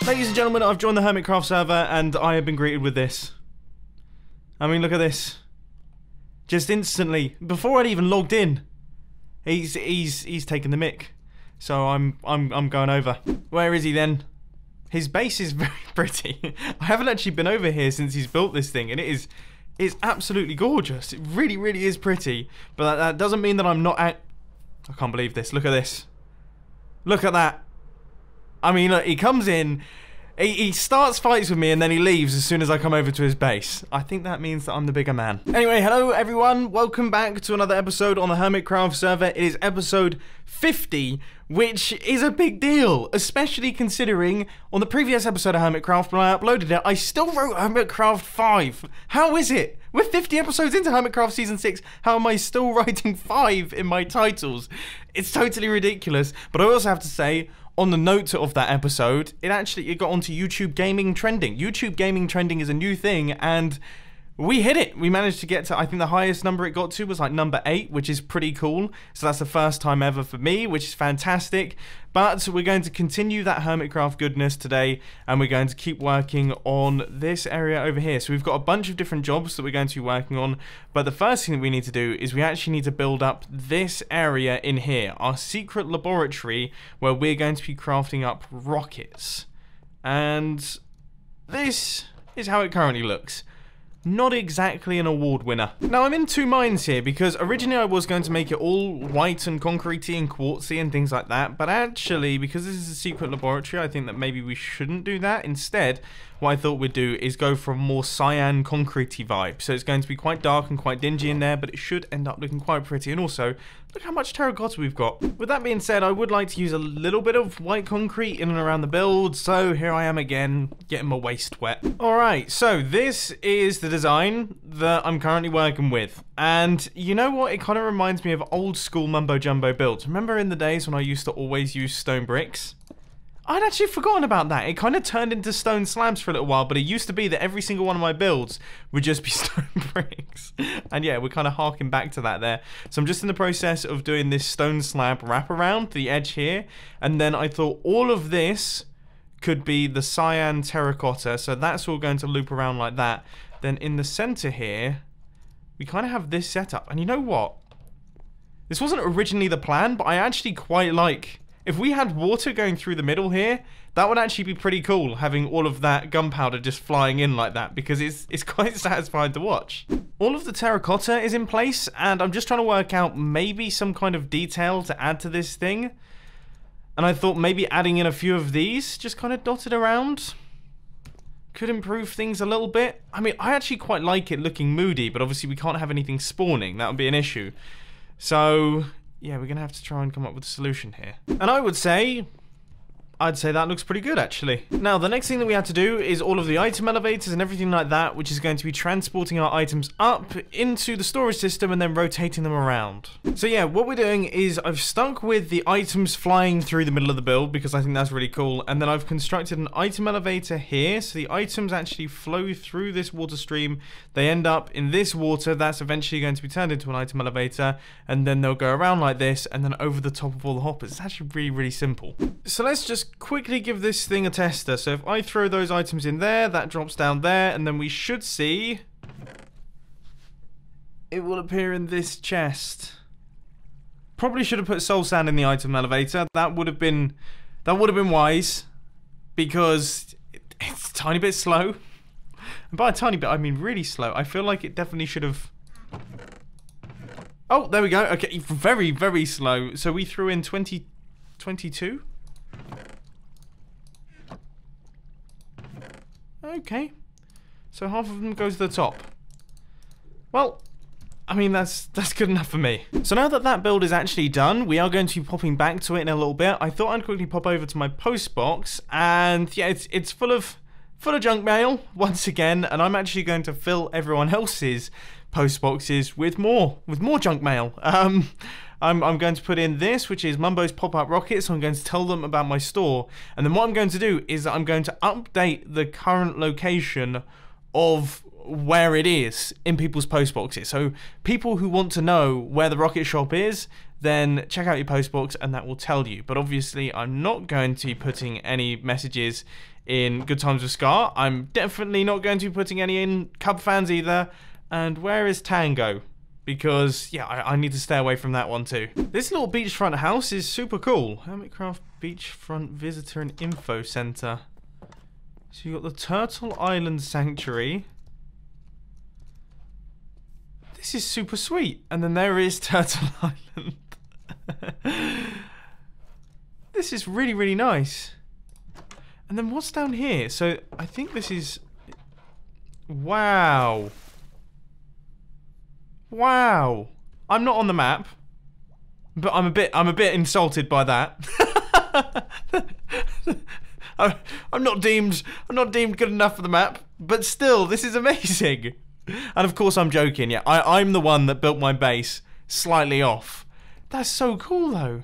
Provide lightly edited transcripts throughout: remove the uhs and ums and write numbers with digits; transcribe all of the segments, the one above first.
Ladies and gentlemen, I've joined the Hermitcraft server and I have been greeted with this. I mean, look at this. Just instantly, before I'd even logged in, he's taken the mick. So I'm going over. Where is he then? His base is very pretty. I haven't actually been over here since he's built this thing, and it's absolutely gorgeous. It really, really is pretty. But that doesn't mean that I'm not at. I can't believe this. Look at this. Look at that. I mean, look, he comes in, he starts fights with me, and then he leaves as soon as I come over to his base. I think that means that I'm the bigger man. Anyway, hello everyone. Welcome back to another episode on the Hermitcraft server. It is episode 50, which is a big deal, especially considering on the previous episode of Hermitcraft, when I uploaded it, I still wrote Hermitcraft 5. How is it? We're 50 episodes into Hermitcraft Season 6. How am I still writing 5 in my titles? It's totally ridiculous. But I also have to say, on the note of that episode, it got onto YouTube Gaming Trending. YouTube Gaming Trending is a new thing, and we hit it. We managed to get to, I think the highest number it got to was like number 8, which is pretty cool. So that's the first time ever for me, which is fantastic. But we're going to continue that Hermitcraft goodness today, and we're going to keep working on this area over here. So we've got a bunch of different jobs that we're going to be working on, but the first thing that we need to do is we actually need to build up this area in here, our secret laboratory, where we're going to be crafting up rockets. And this is how it currently looks. Not exactly an award winner. Now, I'm in two minds here, because originally I was going to make it all white and concretey and quartzy and things like that, but actually, because this is a secret laboratory, I think that maybe we shouldn't do that. Instead, what I thought we'd do is go for a more cyan concretey vibe. So it's going to be quite dark and quite dingy in there, but it should end up looking quite pretty. And also, look how much terracotta we've got. With that being said, I would like to use a little bit of white concrete in and around the build, so here I am again, getting my waist wet. Alright, so this is the design that I'm currently working with. And you know what? It kind of reminds me of old school mumbo jumbo builds. Remember in the days when I used to always use stone bricks? I'd actually forgotten about that. It kind of turned into stone slabs for a little while, but it used to be that every single one of my builds would just be stone bricks. And yeah, we're kind of harking back to that there. So I'm just in the process of doing this stone slab wraparound the edge here. And then I thought all of this could be the cyan terracotta. So that's all going to loop around like that. Then in the center here, we kind of have this setup. And you know what? This wasn't originally the plan, but I actually quite like... If we had water going through the middle here, that would actually be pretty cool, having all of that gunpowder just flying in like that, because it's quite satisfying to watch. All of the terracotta is in place, and I'm just trying to work out maybe some kind of detail to add to this thing. And I thought maybe adding in a few of these, just kind of dotted around, could improve things a little bit. I mean, I actually quite like it looking moody, but obviously we can't have anything spawning. That would be an issue. So... yeah, we're going to have to try and come up with a solution here. And I'd say that looks pretty good, actually. Now, the next thing that we have to do is all of the item elevators and everything like that, which is going to be transporting our items up into the storage system and then rotating them around. So yeah, what we're doing is I've stuck with the items flying through the middle of the build because I think that's really cool. And then I've constructed an item elevator here. So the items actually flow through this water stream. They end up in this water. That's eventually going to be turned into an item elevator. And then they'll go around like this and then over the top of all the hoppers. It's actually really, really simple. So let's just quickly give this thing a tester. So if I throw those items in there, that drops down there, and then we should see it will appear in this chest. Probably should have put soul sand in the item elevator. That would have been wise, because it's a tiny bit slow. And by a tiny bit, I mean really slow. I feel like it definitely should have... oh, there we go. Okay, very, very slow. So we threw in 22. Okay, so half of them goes to the top. Well, I mean, that's good enough for me. So now that that build is actually done, we are going to be popping back to it in a little bit. I thought I'd quickly pop over to my post box, and yeah, it's full of junk mail once again, and I'm actually going to fill everyone else's post boxes with more junk mail. I'm going to put in this, which is Mumbo's pop-up rockets. So I'm going to tell them about my store. And then what I'm going to do is that I'm going to update the current location of where it is in people's postboxes. So people who want to know where the rocket shop is, then check out your postbox and that will tell you. But obviously I'm not going to be putting any messages in Good Times with Scar. I'm definitely not going to be putting any in Cub fans either. And where is Tango? Because, yeah, I need to stay away from that one too. This little beachfront house is super cool. Hermitcraft Beachfront Visitor and Info Center. So you've got the Turtle Island Sanctuary. This is super sweet. And then there is Turtle Island. This is really, really nice. And then what's down here? So I think this is... Wow. Wow. I'm not on the map. But I'm a bit insulted by that. I'm not deemed good enough for the map, but still, this is amazing. And of course I'm joking, yeah. I'm the one that built my base slightly off. That's so cool though.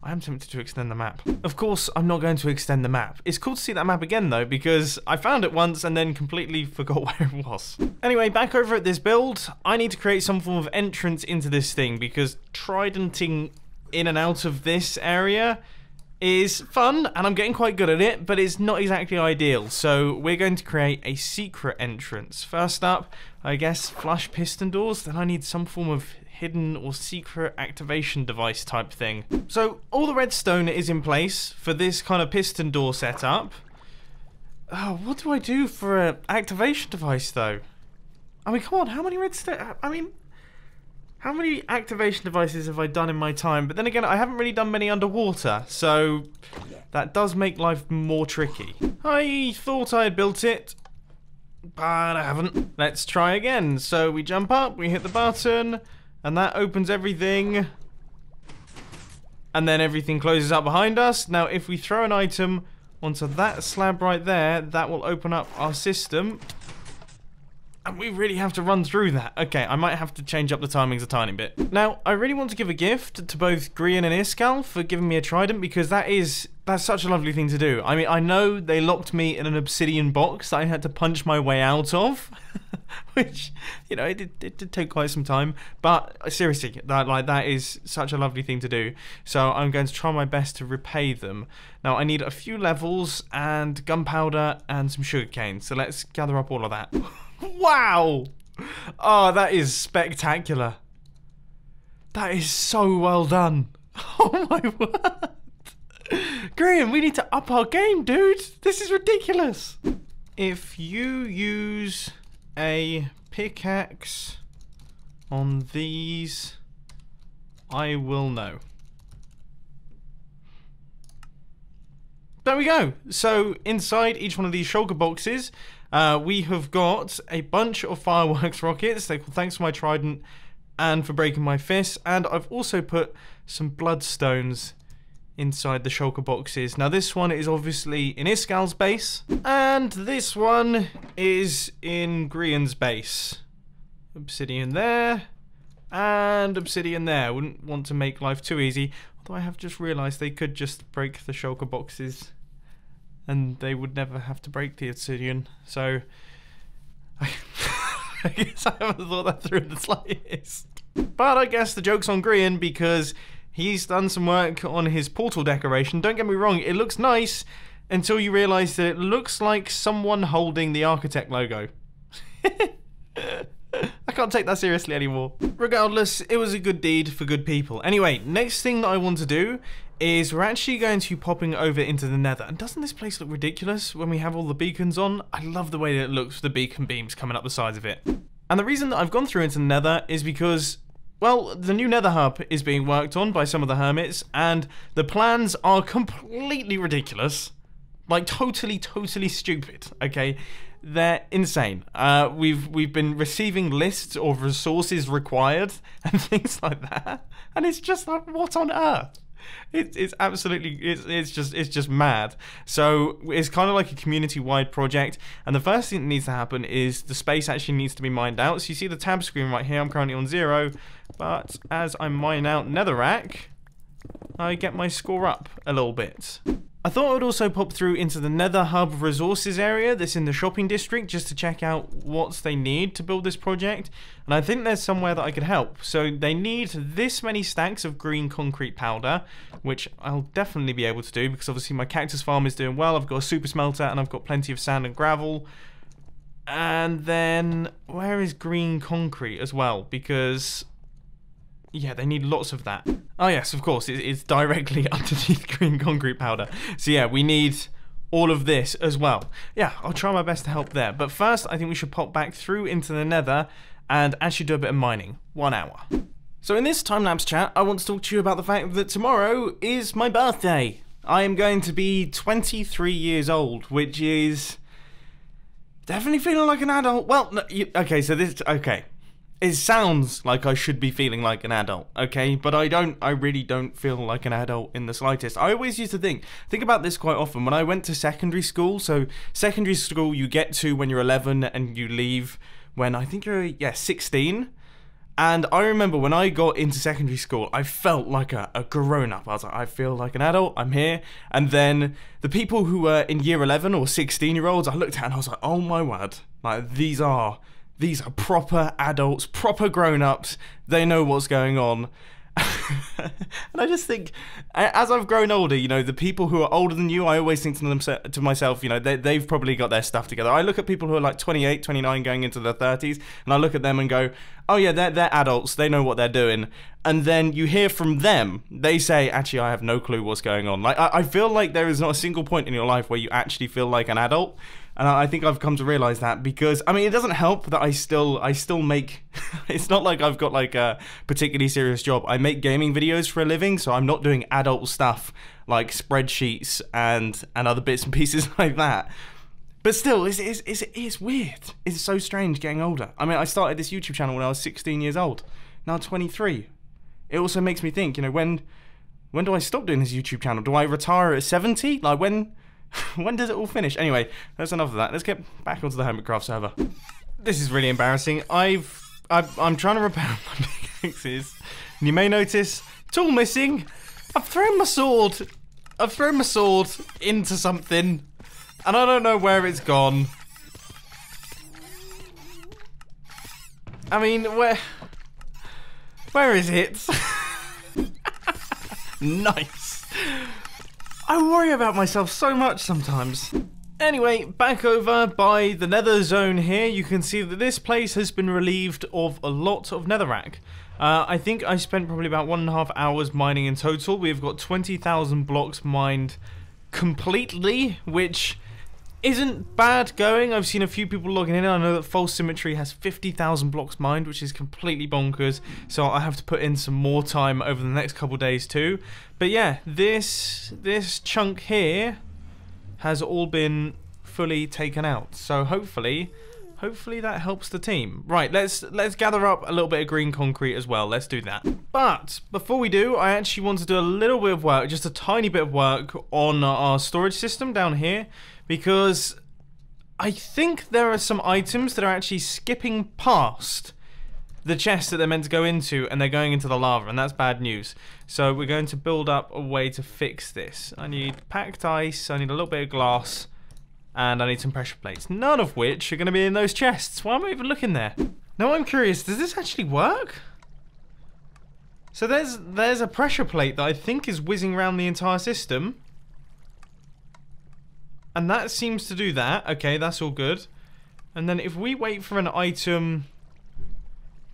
I am tempted to extend the map. Of course, I'm not going to extend the map. It's cool to see that map again though, because I found it once and then completely forgot where it was. Anyway, back over at this build, I need to create some form of entrance into this thing, because tridenting in and out of this area is fun, and I'm getting quite good at it, but it's not exactly ideal. So we're going to create a secret entrance. First up, I guess, flush piston doors. Then I need some form of hidden or secret activation device type thing. So all the redstone is in place for this kind of piston door setup. Oh, what do I do for an activation device though? I mean, come on, how many redstone? I mean, how many activation devices have I done in my time? But then again, I haven't really done many underwater, so that does make life more tricky. I thought I had built it, but I haven't. Let's try again. So we jump up, we hit the button, and that opens everything. And then everything closes up behind us. Now, if we throw an item onto that slab right there, that will open up our system. And we really have to run through that. Okay, I might have to change up the timings a tiny bit. Now, I really want to give a gift to both Grian and Iskal for giving me a trident, because that's such a lovely thing to do. I mean, I know they locked me in an obsidian box that I had to punch my way out of, which, you know, it did take quite some time. But seriously, that is such a lovely thing to do. So I'm going to try my best to repay them. Now, I need a few levels and gunpowder and some sugarcane. So let's gather up all of that. Wow! Oh, that is spectacular. That is so well done. Oh my word. Graham, we need to up our game, dude. This is ridiculous. If you use a pickaxe on these, I will know. There we go. So inside each one of these shulker boxes, we have got a bunch of fireworks rockets. They're called Thanks for My Trident and for breaking my fist. And I've also put some bloodstones inside the shulker boxes. Now this one is obviously in Iskal's base, and this one is in Grian's base. Obsidian there, and obsidian there. Wouldn't want to make life too easy. Although I have just realised they could just break the shulker boxes and they would never have to break the obsidian. So I guess I haven't thought that through the slightest. But I guess the joke's on Grian, because he's done some work on his portal decoration. Don't get me wrong, it looks nice until you realise that it looks like someone holding the architect logo. I can't take that seriously anymore. Regardless, it was a good deed for good people. Anyway, next thing that I want to do is we're actually going to be popping over into the nether. And doesn't this place look ridiculous when we have all the beacons on? I love the way that it looks with the beacon beams coming up the sides of it. And the reason that I've gone through into the nether is because, well, the new nether hub is being worked on by some of the hermits, and the plans are completely ridiculous. Like, totally stupid, okay? They're insane. We've been receiving lists of resources required and things like that, and it's just like, what on earth? It's absolutely, it's just mad. So it's kind of like a community-wide project, and the first thing that needs to happen is the space actually needs to be mined out. So you see the tab screen right here, I'm currently on 0, but as I mine out netherrack, I get my score up a little bit. I thought I would also pop through into the Nether Hub resources area that's in the shopping district just to check out what they need to build this project. And I think there's somewhere that I could help. So they need this many stacks of green concrete powder, which I'll definitely be able to do because obviously my cactus farm is doing well. I've got a super smelter and I've got plenty of sand and gravel. And then where is green concrete as well? Because yeah, they need lots of that. Oh yes, of course, it's directly underneath green concrete powder. So yeah, we need all of this as well. Yeah, I'll try my best to help there. But first, I think we should pop back through into the Nether and actually do a bit of mining. 1 hour. So in this time-lapse chat, I want to talk to you about the fact that tomorrow is my birthday. I am going to be 23 years old, which is definitely feeling like an adult. Well, no, okay, so this, okay. It sounds like I should be feeling like an adult, okay? But I really don't feel like an adult in the slightest. I always used to think about this quite often. When I went to secondary school, so secondary school you get to when you're 11 and you leave when I think you're, yeah, 16. And I remember when I got into secondary school, I felt like a grown-up. I was like, I feel like an adult, I'm here. And then the people who were in year 11 or 16-year-olds, I looked at and I was like, oh my word, like these are proper adults, proper grown-ups. They know what's going on. And I just think, as I've grown older, you know, the people who are older than you, I always think to myself, you know, they've probably got their stuff together. I look at people who are like 28, 29, going into their 30s, and I look at them and go, oh yeah, they're adults, they know what they're doing. And then you hear from them, they say, actually, I have no clue what's going on. Like, I feel like there is not a single point in your life where you actually feel like an adult. And I think I've come to realize that because, I mean, it doesn't help that I still make, it's not like I've got like a particularly serious job. I make gaming videos for a living, so I'm not doing adult stuff like spreadsheets and other bits and pieces like that. But still, it's weird. It's so strange getting older. I mean, I started this YouTube channel when I was 16 years old. Now I'm 23. It also makes me think, you know, when do I stop doing this YouTube channel? Do I retire at 70? Like when does it all finish? Anyway, that's enough of that. Let's get back onto the Hermitcraft server. This is really embarrassing. I'm trying to repair my pickaxes, and you may notice tool missing. I've thrown my sword into something, and I don't know where it's gone. I mean, where is it? Nice. I worry about myself so much sometimes. Anyway, back over by the nether zone here, you can see that this place has been relieved of a lot of netherrack. I think I spent probably about 1.5 hours mining in total. We've got 20,000 blocks mined completely, which isn't bad going. I've seen a few people logging in. I know that False Symmetry has 50,000 blocks mined, which is completely bonkers. So I have to put in some more time over the next couple days too. But yeah, this chunk here has all been fully taken out. So hopefully that helps the team. Right, let's gather up a little bit of green concrete as well. Let's do that. But before we do, I actually want to do a little bit of work, just a tiny bit of work on our storage system down here, because I think there are some items that are actually skipping past the chest that they're meant to go into, and they're going into the lava, and that's bad news. So we're going to build up a way to fix this. I need packed ice, I need a little bit of glass, and I need some pressure plates, none of which are going to be in those chests. Why am I even looking there? Now I'm curious, does this actually work? So there's a pressure plate that I think is whizzing around the entire system. And that seems to do that. Okay, that's all good. And then if we wait for an item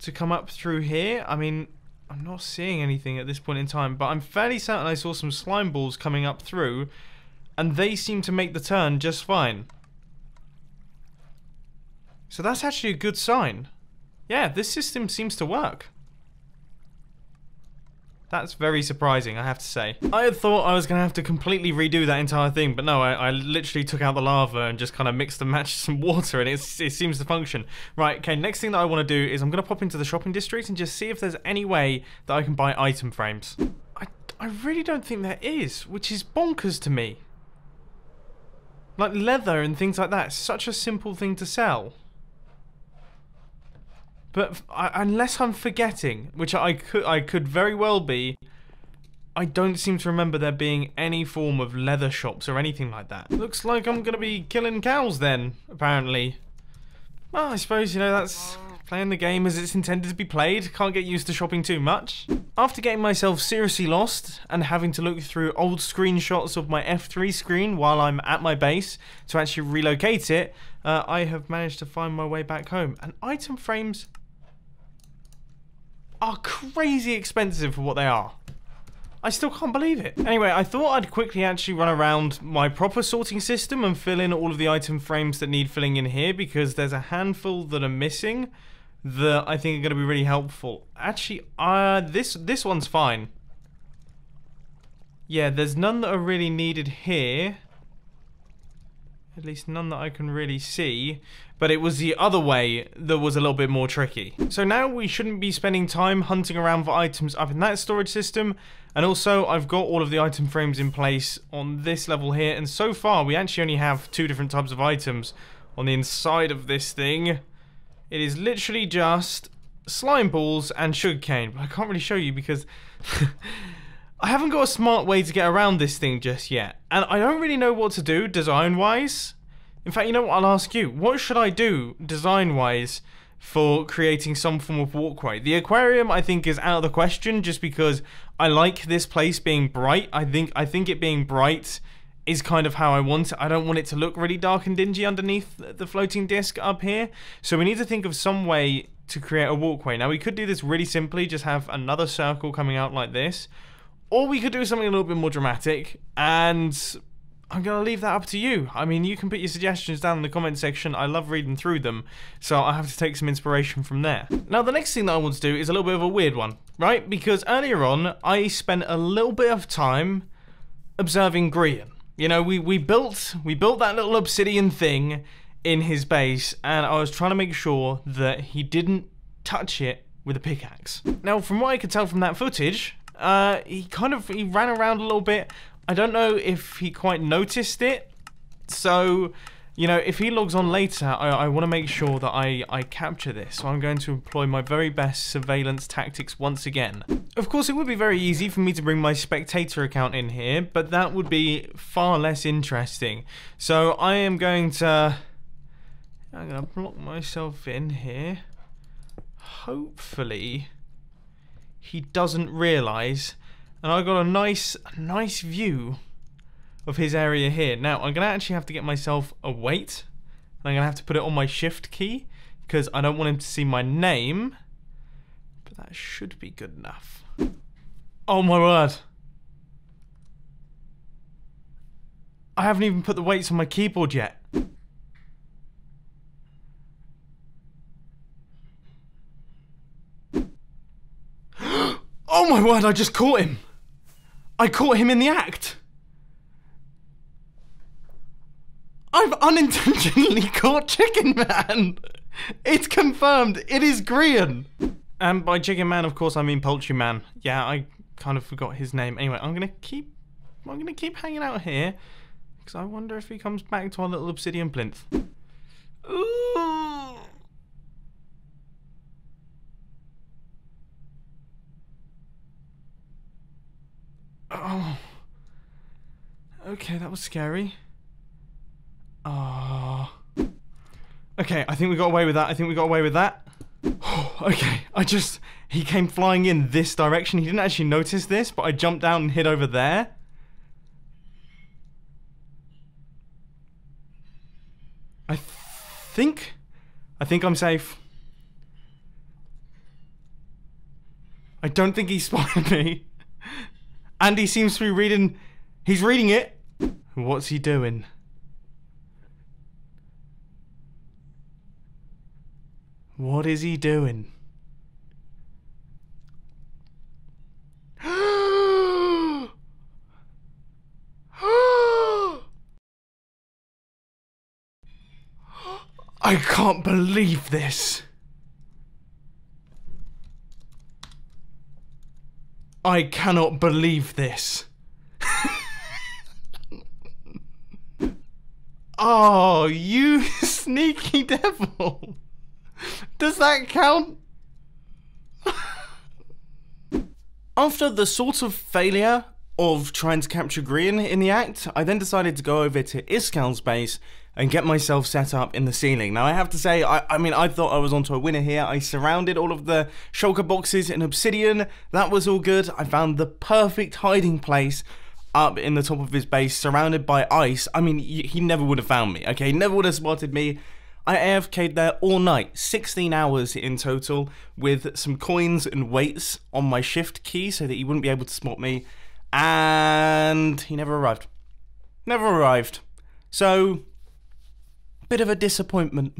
to come up through here, I mean, I'm not seeing anything at this point in time, but I'm fairly certain I saw some slime balls coming up through, and they seem to make the turn just fine. So that's actually a good sign. Yeah, this system seems to work. That's very surprising, I have to say. I had thought I was going to have to completely redo that entire thing, but no, I literally took out the lava and just kind of mixed and matched some water, and it seems to function. Right, okay, next thing that I want to do is I'm going to pop into the shopping district and just see if there's any way that I can buy item frames. I really don't think there is, which is bonkers to me. Like leather and things like that, it's such a simple thing to sell. But unless I'm forgetting, which I could very well be, I don't seem to remember there being any form of leather shops or anything like that. Looks like I'm gonna be killing cows then, apparently. Well, I suppose, you know, that's playing the game as it's intended to be played. Can't get used to shopping too much. After getting myself seriously lost and having to look through old screenshots of my F3 screen while I'm at my base to actually relocate it, I have managed to find my way back home. And item frames are crazy expensive for what they are. I still can't believe it. Anyway, I thought I'd quickly actually run around my proper sorting system and fill in all of the item frames that need filling in here, because there's a handful that are missing that I think are going to be really helpful. Actually, this one's fine. Yeah, there's none that are really needed here. At least none that I can really see. But it was the other way that was a little bit more tricky. So now we shouldn't be spending time hunting around for items up in that storage system. And also, I've got all of the item frames in place on this level here. And so far, we actually only have 2 different types of items on the inside of this thing. It is literally just slime balls and sugarcane. But I can't really show you because I haven't got a smart way to get around this thing just yet. And I don't really know what to do design-wise. In fact, you know what? I'll ask you. What should I do design-wise for creating some form of walkway? The aquarium, I think, is out of the question just because I like this place being bright. I think it being bright is kind of how I want it. I don't want it to look really dark and dingy underneath the floating disc up here. So we need to think of some way to create a walkway. Now, we could do this really simply, just have another circle coming out like this. Or we could do something a little bit more dramatic, and I'm going to leave that up to you. I mean, you can put your suggestions down in the comment section. I love reading through them, so I have to take some inspiration from there. Now, the next thing that I want to do is a little bit of a weird one, right? Because earlier on, I spent a little bit of time observing Grian. You know, we built that little obsidian thing in his base, and I was trying to make sure that he didn't touch it with a pickaxe. Now, from what I could tell from that footage, he ran around a little bit. I don't know if he quite noticed it. So, you know, if he logs on later, I want to make sure that I capture this. So I'm going to employ my very best surveillance tactics once again. Of course, it would be very easy for me to bring my spectator account in here, but that would be far less interesting. So I'm going to block myself in here. Hopefully he doesn't realise, and I got a nice view of his area here. Now I'm gonna actually have to get myself a weight, and I'm gonna have to put it on my shift key because I don't want him to see my name, but that should be good enough. Oh my word, I haven't even put the weights on my keyboard yet. Oh my word, I just caught him. I caught him in the act. I've unintentionally caught Chicken Man. It's confirmed. It is Grian. And by Chicken Man, of course, I mean Poultry Man. Yeah, I kind of forgot his name. Anyway, I'm gonna keep hanging out here because I wonder if he comes back to our little obsidian plinth. Ooh. Oh. Okay, that was scary. Ah. Okay, I think we got away with that. Okay, he came flying in this direction. He didn't actually notice this, but I jumped down and hid over there. I think I'm safe. I don't think he spotted me. And he seems to be reading... He's reading it. What's he doing? What is he doing? I can't believe this. I cannot believe this. Oh, you sneaky devil. Does that count? After the sort of failure of trying to capture green in the act, I then decided to go over to Iskal's base and get myself set up in the ceiling. Now I have to say, I mean, I thought I was onto a winner here. I surrounded all of the shulker boxes in obsidian. That was all good. I found the perfect hiding place up in the top of his base, surrounded by ice. I mean, he never would have found me, okay? He never would have spotted me. I AFK'd there all night, 16 hours in total, with some coins and weights on my shift key so that he wouldn't be able to spot me. And he never arrived. Never arrived. So, bit of a disappointment.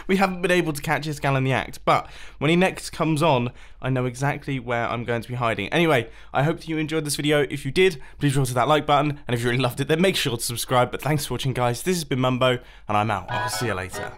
We haven't been able to catch Iskal in the act, but when he next comes on, I know exactly where I'm going to be hiding. Anyway, I hope that you enjoyed this video. If you did, please roll to that like button, and if you really loved it, then make sure to subscribe. But thanks for watching, guys. This has been Mumbo, and I'm out. I'll see you later.